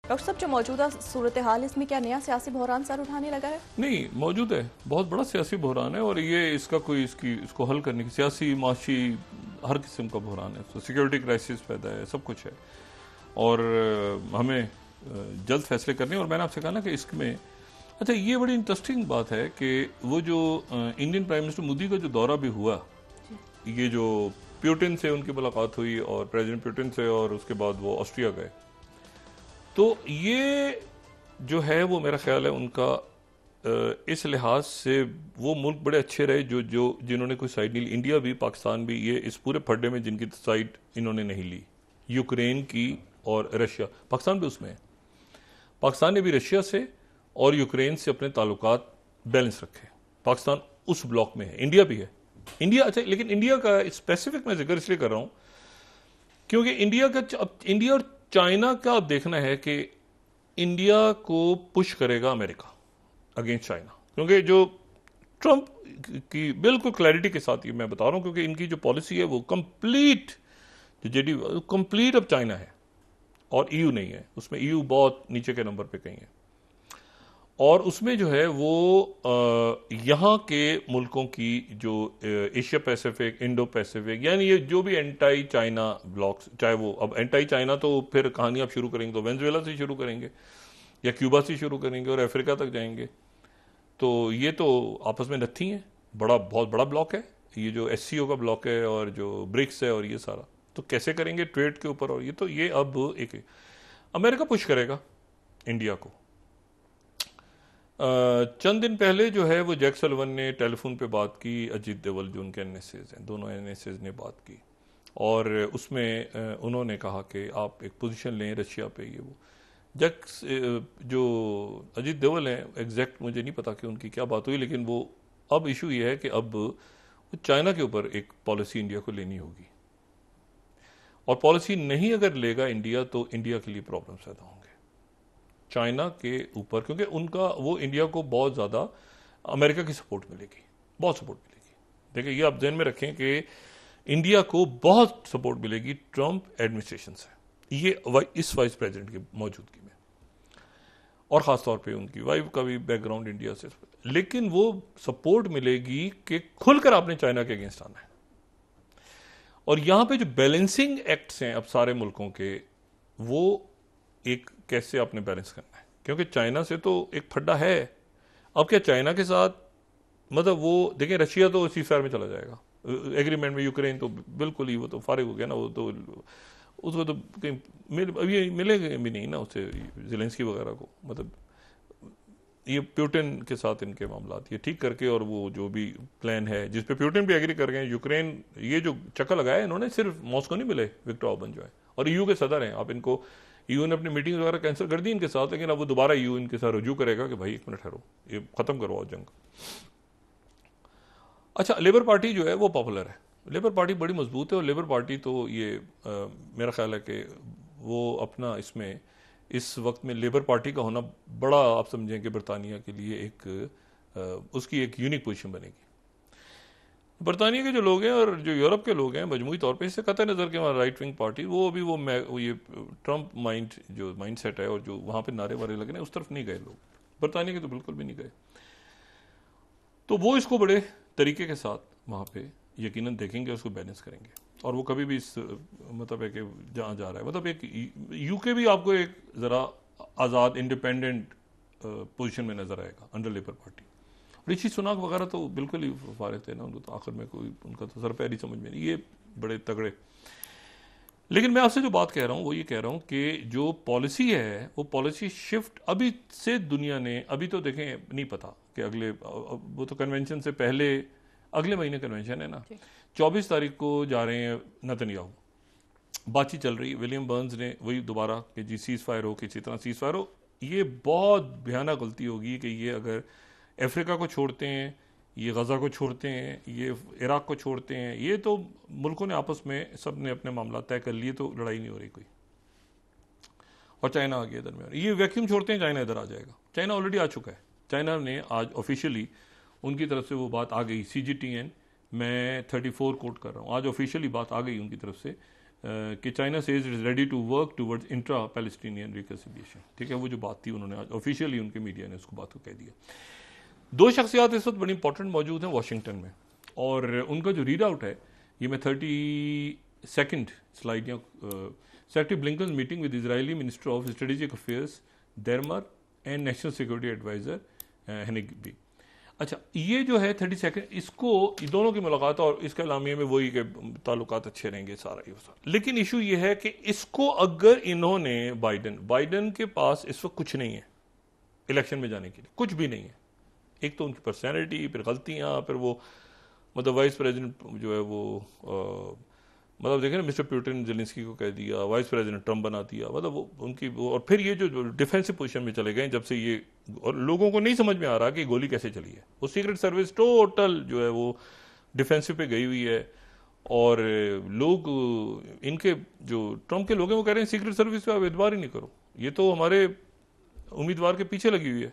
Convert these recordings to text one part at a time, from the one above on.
Doctor साहब, जो मौजूदा सूरत हाल इसमें क्या नया सियासी बहरान सर उठाने लगा है? नहीं, मौजूद है, बहुत बड़ा सियासी बहरान है और ये इसका कोई इसको हल करने की सियासी माशी हर किस्म का बहरान है। तो सिक्योरिटी क्राइसिस पैदा है, सब कुछ है और हमें जल्द फैसले करने। और मैंने आपसे कहा ना कि इसमें अच्छा, ये बड़ी इंटरेस्टिंग बात है कि वो जो इंडियन प्राइम मिनिस्टर मोदी का जो दौरा भी हुआ, ये जो प्यूटिन से उनकी मुलाकात हुई और प्रेसिडेंट प्यूटिन से, और उसके बाद वो ऑस्ट्रिया गए, तो ये जो है वो मेरा ख्याल है उनका इस लिहाज से वो मुल्क बड़े अच्छे रहे जो जिन्होंने कोई साइड नहीं ली। इंडिया भी, पाकिस्तान भी, ये इस पूरे फड्डे में जिनकी साइड इन्होंने नहीं ली, यूक्रेन की और रशिया, पाकिस्तान भी उसमें है। पाकिस्तान ने भी रशिया से और यूक्रेन से अपने ताल्लुकात बैलेंस रखे। पाकिस्तान उस ब्लॉक में है, इंडिया भी है। इंडिया अच्छा, लेकिन इंडिया का स्पेसिफिक मैं जिक्र इसलिए कर रहा हूं क्योंकि इंडिया और चाइना का अब देखना है कि इंडिया को पुश करेगा अमेरिका अगेंस्ट चाइना, क्योंकि जो ट्रंप की बिल्कुल क्लैरिटी के साथ ये मैं बता रहा हूं, क्योंकि इनकी जो पॉलिसी है वो कंप्लीट, जो जेडी कंप्लीट अब चाइना है और ईयू नहीं है। उसमें ईयू बहुत नीचे के नंबर पे कहीं है और उसमें जो है वो यहाँ के मुल्कों की जो एशिया पैसिफिक, इंडो पैसिफिक, यानी ये जो भी एंटाई चाइना ब्लॉक्स, चाहे वो अब एंटाई चाइना तो फिर कहानी आप शुरू करेंगे तो वेनेजुएला से शुरू करेंगे या क्यूबा से शुरू करेंगे और अफ्रीका तक जाएंगे, तो ये तो आपस में नथी है। बहुत बड़ा ब्लॉक है ये जो एससीओ का ब्लॉक है और जो ब्रिक्स है और ये सारा, तो कैसे करेंगे ट्रेड के ऊपर। और ये तो ये अब एक अमेरिका पुश करेगा इंडिया को। चंद दिन पहले जो है वो जैक सल्वन ने टेलीफोन पे बात की, अजीत डोवाल जो उनके एनएसएज हैं, दोनों एनएसएज ने बात की और उसमें उन्होंने कहा कि आप एक पोजीशन लें रशिया पे। ये वो जैक जो अजीत डोवाल हैं, एग्जैक्ट मुझे नहीं पता कि उनकी क्या बात हुई, लेकिन वो अब इशू ये है कि अब चाइना के ऊपर एक पॉलिसी इंडिया को लेनी होगी और पॉलिसी नहीं अगर लेगा इंडिया तो इंडिया के लिए प्रॉब्लम पैदा होंगे चाइना के ऊपर, क्योंकि उनका वो इंडिया को बहुत ज़्यादा अमेरिका की सपोर्ट मिलेगी, बहुत सपोर्ट मिलेगी। देखिए ये आप ध्यान में रखें कि इंडिया को बहुत सपोर्ट मिलेगी ट्रंप एडमिनिस्ट्रेशन से, ये इस वाइस प्रेसिडेंट की मौजूदगी में, और ख़ासतौर पे उनकी वाइफ का भी बैकग्राउंड इंडिया से, लेकिन वो सपोर्ट मिलेगी कि खुलकर आपने चाइना के अगेंस्ट आना है। और यहां पे जो बैलेंसिंग एक्ट्स हैं अब सारे मुल्कों के, वो एक कैसे आपने बैलेंस करना है, क्योंकि चाइना से तो एक फड्डा है। अब क्या चाइना के साथ मतलब वो देखें, रशिया तो सीज़फायर में चला जाएगा एग्रीमेंट में, यूक्रेन तो बिल्कुल ही वो तो फारिग हो गया ना, वो तो उसको तो कहीं अभी मिलेंगे भी नहीं ना उससे ज़ेलेंस्की वगैरह को। मतलब ये प्यूटिन के साथ इनके मामला ये ठीक करके, और वो जो भी प्लान है जिस पे प्यूटिन भी एग्री कर गए, यूक्रेन ये जो चक्कर लगाया इन्होंने, सिर्फ मॉस्को नहीं मिले, विक्टर ऑर्बन जो है और ईयू के सदर हैं। आप इनको, ईयू ने अपनी मीटिंग वगैरह कैंसिल कर दी इनके साथ, लेकिन अब वो दोबारा ईयू इनके साथ रुजू करेगा कि भाई एक मिनट ठहरो, ये खत्म करवाओ जंग। अच्छा, लेबर पार्टी जो है वो पॉपुलर है, लेबर पार्टी बड़ी मजबूत है और लेबर पार्टी तो ये मेरा ख्याल है कि वो अपना इसमें इस वक्त में लेबर पार्टी का होना बड़ा, आप समझें कि बरतानिया के लिए एक उसकी एक यूनिक पोजीशन बनेगी। बरतानिया के जो लोग हैं और जो यूरोप के लोग हैं मजमूई तौर पे, इससे कतई नज़र के वहाँ राइट विंग पार्टी वो अभी वो ये ट्रंप जो माइंड सेट है और जो वहाँ पे नारे वारे लग रहे हैं उस तरफ नहीं गए लोग, बरतानिया के तो बिल्कुल भी नहीं गए। तो वो इसको बड़े तरीके के साथ वहाँ पे यकीनन देखेंगे, उसको बैलेंस करेंगे और वो कभी भी इस मतलब है कि जहाँ जा रहा है, मतलब एक यूके भी आपको एक ज़रा आज़ाद इंडिपेंडेंट पोजीशन में नज़र आएगा अंडर लेबर पार्टी। ऋषि सुनाक वगैरह तो बिल्कुल ही फारिग थे ना, उनको तो आखिर में कोई उनका तो सर पैर ही समझ में नहीं, ये बड़े तगड़े। लेकिन मैं आपसे जो बात कह रहा हूँ वो ये कह रहा हूँ कि जो पॉलिसी है वो पॉलिसी शिफ्ट अभी से दुनिया ने, अभी तो देखें नहीं पता कि अगले, वो तो कन्वेंशन से पहले अगले महीने कन्वेंशन है ना, 24 तारीख को जा रहे हैं नेतन्याहू, बातचीत चल रही। विलियम बर्न्स ने वही दोबारा कि जी सीज फायर हो, किसी तरह सीज फायर हो। ये बहुत भयानक गलती होगी कि ये अगर अफ्रीका को छोड़ते हैं, ये गज़ा को छोड़ते हैं, ये इराक को छोड़ते हैं, ये तो मुल्कों ने आपस में सब ने अपने मामला तय कर लिए, तो लड़ाई नहीं हो रही कोई, और चाइना आ गया दरमियान। ये वैक्यूम छोड़ते हैं, चाइना इधर आ जाएगा। चाइना ऑलरेडी आ चुका है, चाइना ने आज ऑफिशियली उनकी तरफ से वो बात आ गई, CGTN मैं 34 कोट कर रहा हूँ, आज ऑफिशियली बात आ गई उनकी तरफ से कि China says it is ready to work towards intra Palestinian reconciliation. ठीक है, वो जो बात थी उन्होंने आज ऑफिशियली उनके मीडिया ने उसको बात को कह दिया। दो शख्सियात इस वक्त बड़ी इंपॉर्टेंट मौजूद हैं वाशिंगटन में, और उनका जो रीड आउट है ये मैं 32nd स्लाइड या secretary Blinken meeting with Israeli minister of strategic affairs Dermer and national security adviser Hanegbi. अच्छा, ये जो है 32nd, इसको दोनों की मुलाकात और इसके अलामिया में वही के ताल्लुकात अच्छे रहेंगे सारा ये सारा। लेकिन इशू ये है कि इसको अगर इन्होंने बाइडन के पास इस वक्त कुछ नहीं है इलेक्शन में जाने के लिए, कुछ भी नहीं है। एक तो उनकी पर्सनैलिटी, फिर गलतियां, फिर वो मतलब वाइस प्रेसिडेंट जो है वो मतलब देखें ना, मिस्टर पुतिन जेलेंस्की को कह दिया, वाइस प्रेसिडेंट ट्रम्प बना दिया, मतलब वो उनकी और फिर ये जो डिफेंसिव पोजीशन में चले गए जब से ये, और लोगों को नहीं समझ में आ रहा कि गोली कैसे चली है। वो सीक्रेट सर्विस टोटल जो है वो डिफेंसिव पे गई हुई है, और लोग इनके जो ट्रम्प के लोग हैं वो कह रहे हैं सीक्रेट सर्विस पे आप एतबार ही नहीं करो, ये तो हमारे उम्मीदवार के पीछे लगी हुई है,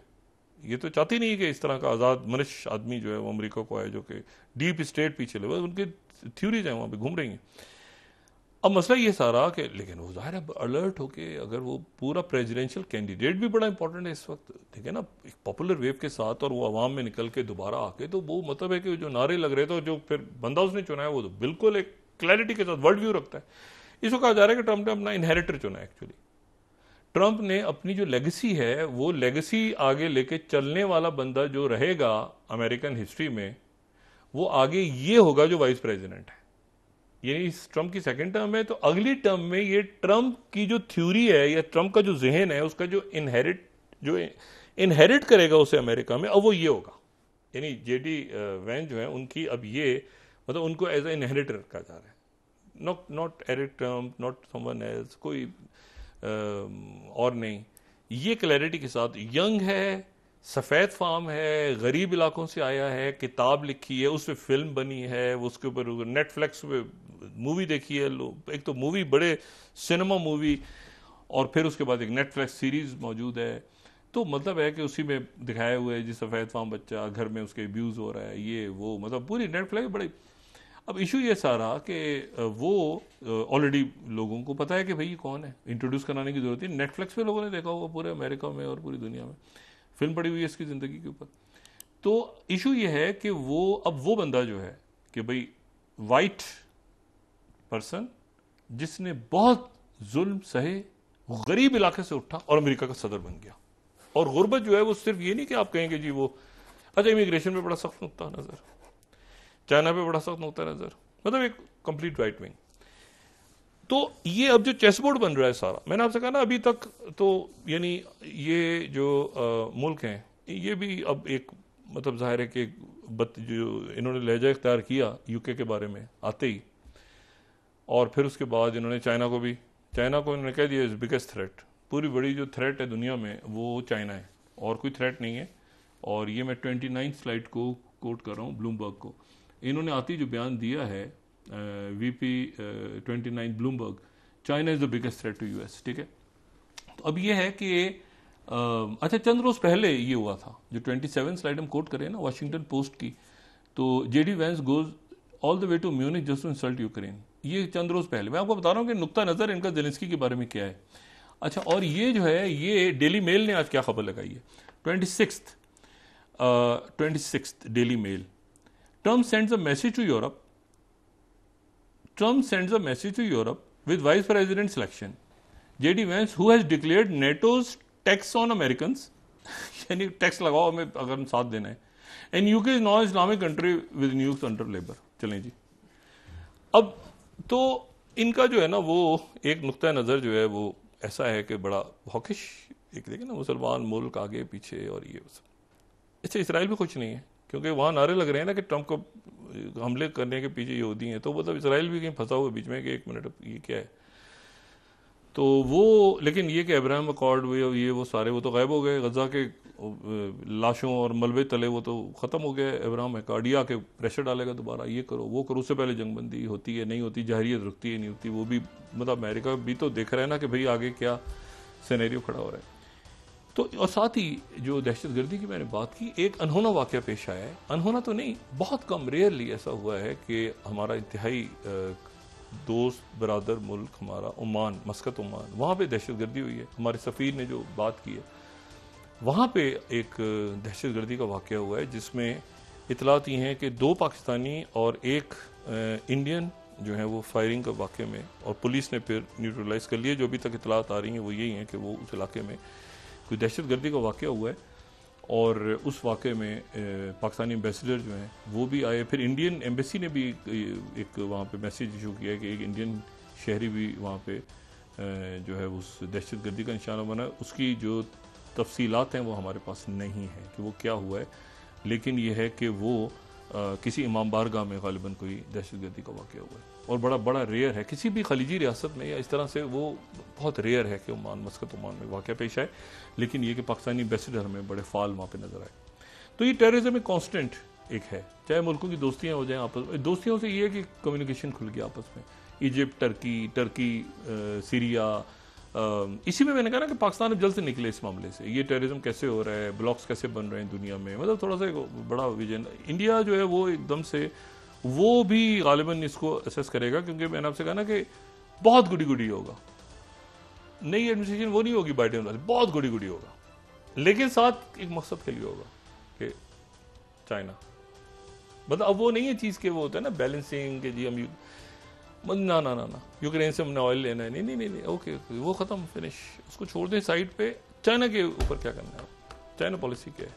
ये तो चाहती नहीं है कि इस तरह का आज़ाद मनुष्य आदमी जो है वो अमेरिका को आए, जो कि डीप स्टेट पीछे लगे, उनकी थ्योरीज हैं वहाँ पे घूम रही हैं। अब मसला ये सारा कि लेकिन वो जाहिर है अलर्ट होके, अगर वो पूरा प्रेसिडेंशियल कैंडिडेट भी बड़ा इंपॉर्टेंट है इस वक्त, ठीक है ना, एक पॉपुलर वेव के साथ, और वो आवाम में निकल के दोबारा आके, तो वो मतलब है कि जो नारे लग रहे थे, जो फिर बंदा उसने चुना है वो तो बिल्कुल एक क्लैरिटी के साथ वर्ल्ड व्यू रखता है। इसको कहा जा रहा है कि ट्रम्प ने अपना इनहेरिटर चुना है। एक्चुअली ट्रम्प ने अपनी जो लेगेसी है वो लेगेसी आगे लेके चलने वाला बंदा जो रहेगा अमेरिकन हिस्ट्री में, वो आगे ये होगा जो वाइस प्रेसिडेंट है। यानी इस ट्रम्प की सेकंड टर्म है, तो अगली टर्म में ये ट्रम्प की जो थ्योरी है या ट्रम्प का जो जहन है, उसका जो इनहेरिट करेगा उसे अमेरिका में, अब वो ये होगा। यानी जेडी वैंस जो है उनकी अब ये मतलब उनको एज ए इनहेरिटर कहा जा रहा है, not Eric Trump, not someone else, कोई और नहीं। ये क्लैरिटी के साथ यंग है, सफ़ेद फार्म है, गरीब इलाकों से आया है, किताब लिखी है, उस पर फिल्म बनी है, उसके ऊपर नेटफ्लिक्स पे मूवी देखी है, एक तो मूवी बड़े सिनेमा मूवी, और फिर उसके बाद एक नेटफ्लिक्स सीरीज मौजूद है। तो मतलब है कि उसी में दिखाया हुआ है जी सफ़ेद फार्म बच्चा घर में उसके अब्यूज़ हो रहा है, ये वो, मतलब पूरी नेटफ्लिक्स बड़ी। अब इशू ये सारा कि वो ऑलरेडी लोगों को पता है कि भाई ये कौन है, इंट्रोड्यूस कराने की जरूरत है। नेटफ्लिक्स पे लोगों ने देखा होगा पूरे अमेरिका में और पूरी दुनिया में, फिल्म पड़ी हुई है इसकी ज़िंदगी के ऊपर। तो इशू ये है कि वो अब वो बंदा जो है कि भाई वाइट पर्सन जिसने बहुत जुल्म सहे, गरीब इलाके से उठा और अमेरिका का सदर बन गया। और गुर्बत जो है वो सिर्फ ये नहीं कि आप कहेंगे जी वो, अच्छा इमिग्रेशन पे बड़ा सख्त नुकता नजर, चाइना पे बड़ा सख्त नुकता नजर, मतलब एक कंप्लीट राइट विंग। तो ये अब जो चेस बोर्ड बन रहा है सारा, मैंने आपसे कहा ना अभी तक तो यानी ये जो मुल्क हैं ये भी अब एक मतलब जाहिर है कि जो इन्होंने लहजा इख्तियार किया यूके के बारे में आते ही, और फिर उसके बाद इन्होंने चाइना को इन्होंने कह दिया इज बिगेस्ट थ्रेट, पूरी बड़ी जो थ्रेट है दुनिया में वो चाइना है और कोई थ्रेट नहीं है। और ये मैं 29 स्लाइड को कोट कर रहा हूँ ब्लूमबर्ग को, इन्होंने आती जो बयान दिया है VP 29 Bloomberg, China is the biggest threat to US। ठीक है, तो अब ये है कि अच्छा चंद रोज पहले ये हुआ था, जो 27 स्लाइड हम कोट करें ना वाशिंगटन पोस्ट की, तो JD Vance goes all the way to Munich just to insult Ukraine. ये चंद रोज पहले, मैं आपको बता रहा हूँ कि नुक्ता नजर इनका जेलेंस्की के बारे में क्या है। अच्छा, और ये जो है ये डेली मेल ने आज क्या खबर लगाई है, 26th Daily Mail, Trump sends a message to Europe. Trump sends a message to Europe with Vice President selection. J.D. Vance, who has declared NATO's tax on Americans, यानी टैक्स लगाओ हमें अगर हम साथ देना है, and UK is now Islamic country with nukes under labor. चलें जी, अब तो इनका जो है ना वो एक नुक्ता नज़र जो है वो ऐसा है कि बड़ा हॉकिश, एक देखें ना मुसलमान मुल्क आगे पीछे और ये सब। अच्छा, इसराइल भी कुछ नहीं है क्योंकि वहाँ नारे लग रहे हैं ना कि ट्रम्प को हमले करने के पीछे यहूदी हैं, तो मतलब इसराइल भी कहीं फंसा हुआ बीच में कि एक मिनट ये क्या है। तो वो लेकिन ये कि अब्राहम अकॉर्ड ये वो सारे वो तो गायब हो गए, गजा के लाशों और मलबे तले वो तो ख़त्म हो गए। अब्राहम अकॉर्ड ये आके प्रेशर डालेगा दोबारा, ये करो वो करो, उससे पहले जंगबंदी होती है नहीं होती, जहरियत रुकती है नहीं होती, वो भी मतलब अमेरिका भी तो देख रहा है ना कि भाई आगे क्या सिनेरियो खड़ा हो रहा है। तो और साथ ही जो दहशतगर्दी की मैंने बात की, एक अनहोना वाक़या पेश आया है, अनहोना तो नहीं बहुत कम रेयरली ऐसा हुआ है कि हमारा इंतहाई दोस्त बरादर मुल्क हमारा ओमान, मस्कत ओमान, वहाँ पे दहशतगर्दी हुई है। हमारे सफ़ीर ने जो बात की है, वहाँ पे एक दहशतगर्दी का वाक़या हुआ है जिसमें इतलात ये हैं कि 2 पाकिस्तानी और 1 इंडियन जो है वो फायरिंग के वाक़े में, और पुलिस ने फिर न्यूट्रलाइज़ कर लिया। जो अभी तक इतलात आ रही हैं वो यही हैं कि वो उस इलाके में कोई दहशतगर्दी का वाक़या हुआ है, और उस वाक़े में पाकिस्तानी एम्बेसडर जो हैं वो भी आए। फिर इंडियन एम्बेसी ने भी एक वहाँ पे मैसेज इशू किया कि एक इंडियन शहरी भी वहाँ पे जो है उस दहशतगर्दी का निशाना बना। उसकी जो तफसीलात हैं वो हमारे पास नहीं है कि वो क्या हुआ है, लेकिन ये है कि वो किसी इमाम बारगाह में गालिबन कोई दहशतगर्दी का वाक़या हुआ है, और बड़ा रेयर है किसी भी खलीजी रियासत में या इस तरह से, वो बहुत रेयर है कि ओमान, मस्कत ओमान में वाक़या पेश आए। लेकिन ये कि पाकिस्तानी एम्बेसडर हमें बड़े फाल वहाँ पे नजर आए। तो ये टेररिज्म एक कांस्टेंट एक है, चाहे मुल्कों की दोस्तियाँ हो जाएं आपस में। दोस्तियों से ये है कि कम्युनिकेशन खुल गया आपस में, इजिप्ट, टर्की, सीरिया। इसी में मैंने कहा ना कि पाकिस्तान अब जल्द से निकले इस मामले से। ये टेररिज्म कैसे हो रहा है, ब्लॉक्स कैसे बन रहे हैं दुनिया में, मतलब थोड़ा सा बड़ा विजन। इंडिया जो है वो एकदम से वो भी गालिबन इसको असेस करेगा, क्योंकि मैंने आपसे कहा ना कि बहुत गुडी होगा। नई एडमिनिस्ट्रेशन वो नहीं होगी बाइडेन वाली, बहुत गुडी होगा, लेकिन साथ एक मकसद के लिए होगा कि चाइना, मतलब अब वो नहीं है चीज़ के वो होता है ना बैलेंसिंग के जी हम ना यूक्रेन से हमने ऑयल लेना है, नहीं, ओके वो ख़त्म, फिनिश, उसको छोड़ दें साइड पे। चाइना के ऊपर क्या करना है, चाइना पॉलिसी क्या है।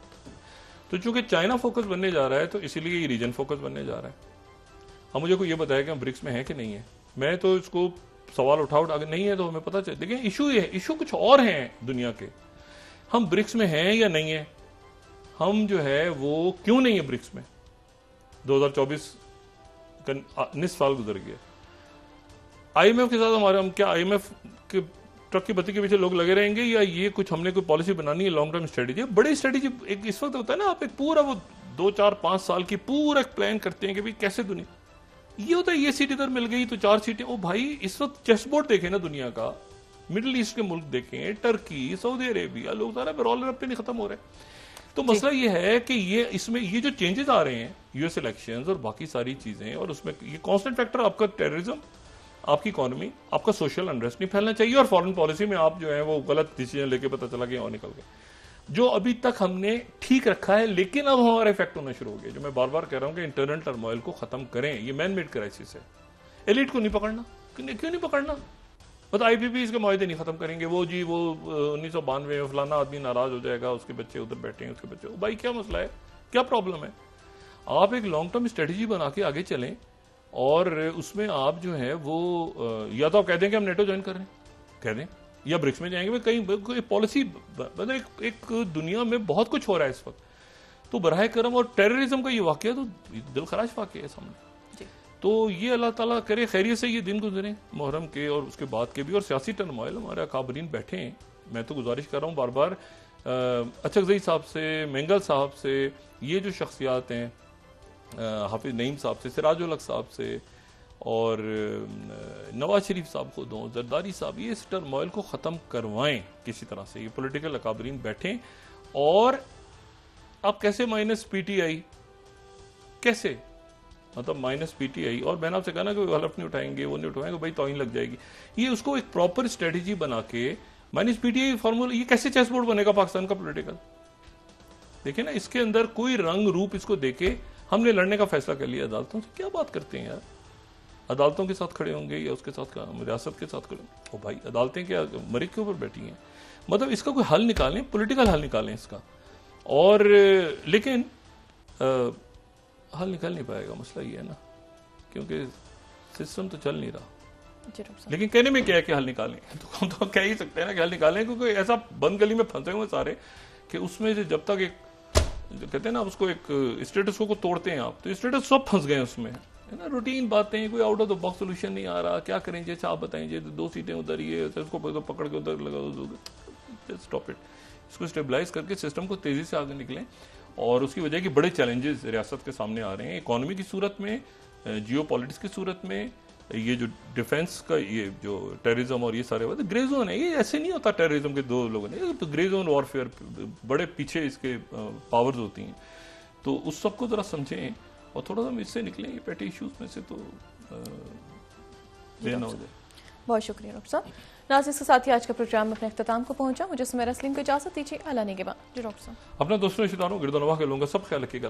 तो चूंकि चाइना फोकस बनने जा रहा है तो इसीलिए ये रीजन फोकस बनने जा रहा है। हम मुझे कोई ये बताया कि हम ब्रिक्स में हैं कि नहीं है, मैं तो इसको सवाल उठा अगर नहीं है तो हमें पता चले। देखिए इशू ये है, इशू कुछ और हैं दुनिया के। हम ब्रिक्स में हैं या नहीं है, हम जो है वो क्यों नहीं है ब्रिक्स में। 2024 का निस्फ साल गुजर गया, आईएमएफ के साथ हमारे, हम क्या आईएमएफ के ट्रक की बत्ती के पीछे लोग लगे रहेंगे, या ये कुछ हमने कोई पॉलिसी बनानी है, लॉन्ग टर्म स्ट्रेटेजी। बड़ी स्ट्रेटेजी एक इस वक्त होता है ना, आप एक पूरा वो 2, 4, 5 साल की पूरा प्लान करते हैं कि भाई कैसे दुनिया, ये होता है ये सीट इधर मिल गई तो 4 सीटें। ओ भाई इस वक्त चेस बोर्ड देखें ना दुनिया का, मिडिल ईस्ट के मुल्क देखें, टर्की, सऊदी अरेबिया, लोग सारा रोलर अप पे नहीं खत्म हो रहे। तो मसला ये है कि ये इसमें ये जो चेंजेस आ रहे हैं, यूएस इलेक्शंस और बाकी सारी चीजें, और उसमें ये कांस्टेंट फैक्टर आपका टेररिज्म, आपकी इकोनॉमी, आपका सोशल अनरेस्ट नहीं फैलना चाहिए, और फॉरेन पॉलिसी में आप जो है वो गलत डिसीजन लेके पता चला गया और निकल गए, जो अभी तक हमने ठीक रखा है। लेकिन अब हमारा इफेक्ट होना शुरू हो गया, जो मैं बार बार कह रहा हूं कि इंटरनल टर्मोइल को खत्म करें। ये मैन मेड क्राइसिस है, एलिट को नहीं पकड़ना। क्यों नहीं पकड़ना, मतलब आईपीपी इसके मुआहदे नहीं खत्म करेंगे, वो 1992 में फलाना आदमी नाराज हो जाएगा, उसके बच्चे उधर बैठे हैं, उसके बच्चे, भाई क्या मसला है, क्या प्रॉब्लम है। आप एक लॉन्ग टर्म स्ट्रेटेजी बना के आगे चलें, और उसमें आप जो है वो या तो आप कह दें कि हम नेटो ज्वाइन कर रहे हैं, कह दें, या ब्रिक्स में जाएंगे, कहीं पॉलिसी, मतलब एक दुनिया में बहुत कुछ हो रहा है इस वक्त। तो बराह करम, और टेररिज्म का ये वाकया तो दिलखराज वाकया है सामने। तो ये अल्लाह ताला करे खैरियत से ये दिन गुजरे मुहर्रम के और उसके बाद के भी, और सियासी टर्मोइल, हमारे अकाबरीन बैठे हैं। मैं तो गुजारिश कर रहा हूँ बार बार अचकज़ई साहब से, मेंगल साहब से, ये जो शख्सियात हैं, हाफिज नईम साहब से, सिराजुल हक साहब से, और नवाज शरीफ साहब खुद हों, जरदारी साहब, ये इस टर्मोइल को ख़त्म करवाएं किसी तरह से। ये पॉलिटिकल अकाबरीन बैठें, और अब कैसे माइनस पीटीआई, कैसे, मतलब माइनस पीटीआई, और मैंने आपसे कहा ना कि हलफ नहीं उठाएंगे, वो नहीं उठाएंगे, भाई तौहीन लग जाएगी। ये उसको एक प्रॉपर स्ट्रेटेजी बना के माइनस पीटीआई फॉर्मूला, ये कैसे चेस बोर्ड बनेगा पाकिस्तान का पॉलिटिकल। देखिए ना, इसके अंदर कोई रंग रूप इसको देके हमने लड़ने का फैसला कर लिया अदालतों से। क्या बात करते हैं यार, अदालतों के साथ खड़े होंगे या उसके साथ रियासत के साथ खड़े होंगे। ओ भाई, अदालतें क्या मरीज के ऊपर बैठी हैं, मतलब इसका कोई हल निकालें, पॉलिटिकल हल निकालें इसका। और लेकिन हल निकल नहीं पाएगा, मसला ये है ना, क्योंकि सिस्टम तो चल नहीं रहा। लेकिन कहने में क्या है कि हल निकालें, तो हम तो कह ही सकते हैं ना कि हल निकालें, क्योंकि ऐसा बंद गली में फंसे हुए सारे कि उसमें से जब तक एक कहते हैं ना उसको एक स्टेटस को तोड़ते हैं आप, तो स्टेटस सब फंस गए उसमें, है ना। रूटीन बातें, कोई out of the box solution नहीं आ रहा, क्या करें, जैसे आप बताएंगे 2 सीटें उधर, ये उसको पकड़ के उधर लगा, स्टॉप इट। इसको स्टेबलाइज करके सिस्टम को तेजी से आगे निकलें। और उसकी वजह कि बड़े चैलेंजेस रियासत के सामने आ रहे हैं, इकोनॉमी की सूरत में, जियो पॉलिटिक्स की सूरत में, ये जो डिफेंस का, ये जो टेररिज्म और ये सारे बात, ग्रे जोन है। ये ऐसे नहीं होता टेररिज्म के 2 लोगों ने, तो ग्रे जोन वॉरफेयर, बड़े पीछे इसके पावर्स होती हैं। तो उस सबको जरा समझें और थोड़ा सा इससे निकलें, ये पेटी इश्यूज में से। तो देर ना हो जाए। बहुत शुक्रिया डॉक्टर साहब। नाज़रीन, इसके साथ ही आज का प्रोग्राम अपने अख्ताम को पहुंचा। मुझे सुमेरा सलीम को इजाजत दीजिए। अल्लाह ने के बाद जी डॉक्टर साहब अपना दोस्तों रिश्तेदारों गिरदोनवा के लोगों का सब ख्याल रखिएगा।